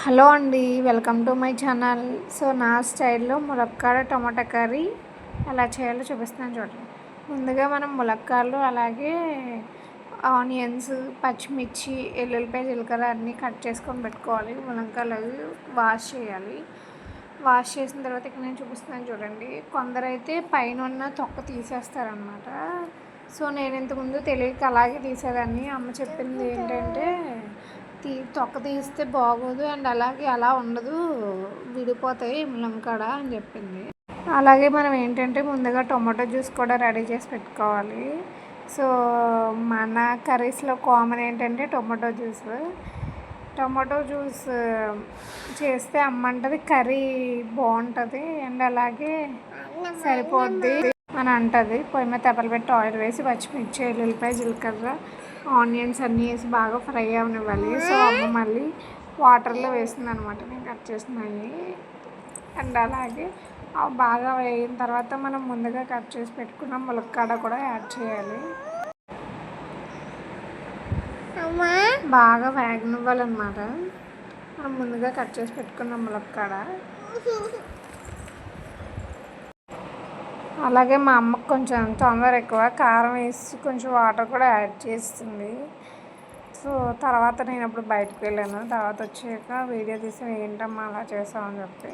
Hello అండి, welcome to my channel. So నా స్టైల్లో ములక్కాడ టమాటా కర్రీ ఎలా చేయాలో చూపిస్తాను చూడండి. ముందుగా మనం ములక్కాడలు అలాగే ఆనియన్స్, పచ్చిమిర్చి, ఎల్లుల్లిపాయ, జీలకర్ర అన్నీ కట్ చేసుకొని పెట్టుకోవాలి. ములక్కాడలు వాష్ చేయాలి. వాష్ చేసిన తర్వాత ఇక్కడ నేను చూపిస్తున్నాను చూడండి. కొందరైతే పైన ఉన్న తొక్క తీసేస్తారనమాట. సో నేను ఇంతకుముందు తెలియక అలాగే తీసేదాన్ని. అమ్మ చెప్పింది ఏంటంటే తొక్క తీస్తే బాగోదు అండ్ అలాగే అలా ఉండదు, విడిపోతాయి ములంకాడ అని చెప్పింది. అలాగే మనం ఏంటంటే ముందుగా టొమాటో జ్యూస్ కూడా రెడీ చేసి పెట్టుకోవాలి. సో మన కర్రీస్లో కామన్ ఏంటంటే టొమాటో జ్యూస్ చేస్తే అమ్మంటది కర్రీ బాగుంటుంది అండ్ అలాగే సరిపోద్ది అని అంటుంది. పొయ్యి మీద తెప్పలు పెట్టి ఆయిల్ వేసి పచ్చిమిర్చి, ఎల్లుల్లిపాయ, జీలకర్ర, ఆనియన్స్ అన్నీ వేసి బాగా ఫ్రై అవనివ్వాలి. సో అమ్మ మళ్ళీ వాటర్లో వేసింది అనమాట నేను కట్ చేసినవి. అండ్ అలాగే బాగా వేగిన తర్వాత మనం ముందుగా కట్ చేసి పెట్టుకున్న ములక్కాడ కూడా యాడ్ చేయాలి. బాగా వేగనివ్వాలన్నమాట. మనం ముందుగా కట్ చేసి పెట్టుకున్న ములక్కాడ. అలాగే మా అమ్మకు కొంచెం తొందర ఎక్కువ, కారం వేసి కొంచెం వాటర్ కూడా యాడ్ చేస్తుంది. సో తర్వాత నేను అప్పుడు బయటకు వెళ్ళాను. తర్వాత వచ్చాక వీడియో తీసి ఏంటమ్మా అలా చేసామని చెప్పి,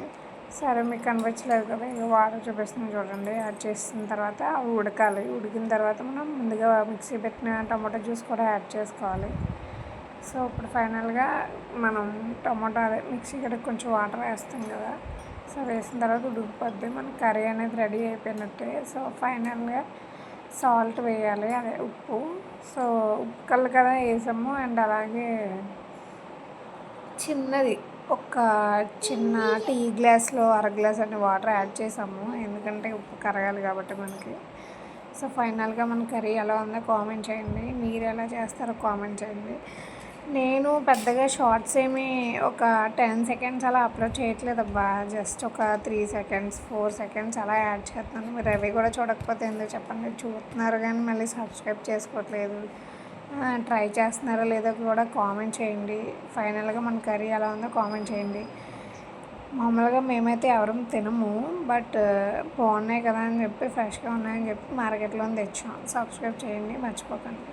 సరే మీకు కనిపించలేదు కదా, ఇక వాటర్ చూపిస్తుంది చూడండి. యాడ్ చేసిన తర్వాత అవి ఉడకాలి. ఉడికిన తర్వాత మనం ముందుగా మిక్సీ పెట్టిన టమాటో జ్యూస్ కూడా యాడ్ చేసుకోవాలి. సో ఇప్పుడు ఫైనల్గా మనం టమాటో మిక్సీ కడిగి కొంచెం వాటర్ వేస్తాం కదా, సో వేసిన తర్వాత ఉడికిపోద్ది. మన కర్రీ అనేది రెడీ అయిపోయినట్టే. సో ఫైనల్గా సాల్ట్ వేయాలి, అదే ఉప్పు. సో ఉప్పు కళ్ళు కదా వేసాము. అండ్ అలాగే చిన్నది ఒక చిన్న టీ గ్లాస్లో అర గ్లాస్ అన్ని వాటర్ యాడ్ చేసాము, ఎందుకంటే ఉప్పు కరగాలి కాబట్టి మనకి. సో ఫైనల్గా మన కర్రీ ఎలా ఉందో కామెంట్ చేయండి. మీరు ఎలా చేస్తారో కామెంట్ చేయండి. నేను పెద్దగా షార్ట్స్ ఏమి ఒక 10 సెకండ్స్ అలా అప్లోడ్ చేయట్లేదు అబ్బా, జస్ట్ ఒక 3 సెకండ్స్ 4 సెకండ్స్ అలా యాడ్ చేస్తున్నాను. మీరు అవి కూడా చూడకపోతే ఎందుకు చెప్పండి. చూస్తున్నారు కానీ మళ్ళీ సబ్స్క్రైబ్ చేసుకోవట్లేదు. ట్రై చేస్తున్నారో లేదో కూడా కామెంట్ చేయండి. ఫైనల్గా మన కర్రీ ఎలా ఉందో కామెంట్ చేయండి. మామూలుగా మేమైతే ఎవరం తినము, బట్ బాగున్నాయి కదా అని చెప్పి, ఫ్రెష్గా ఉన్నాయని చెప్పి మార్కెట్లో తెచ్చాం. సబ్స్క్రైబ్ చేయండి, మర్చిపోకండి.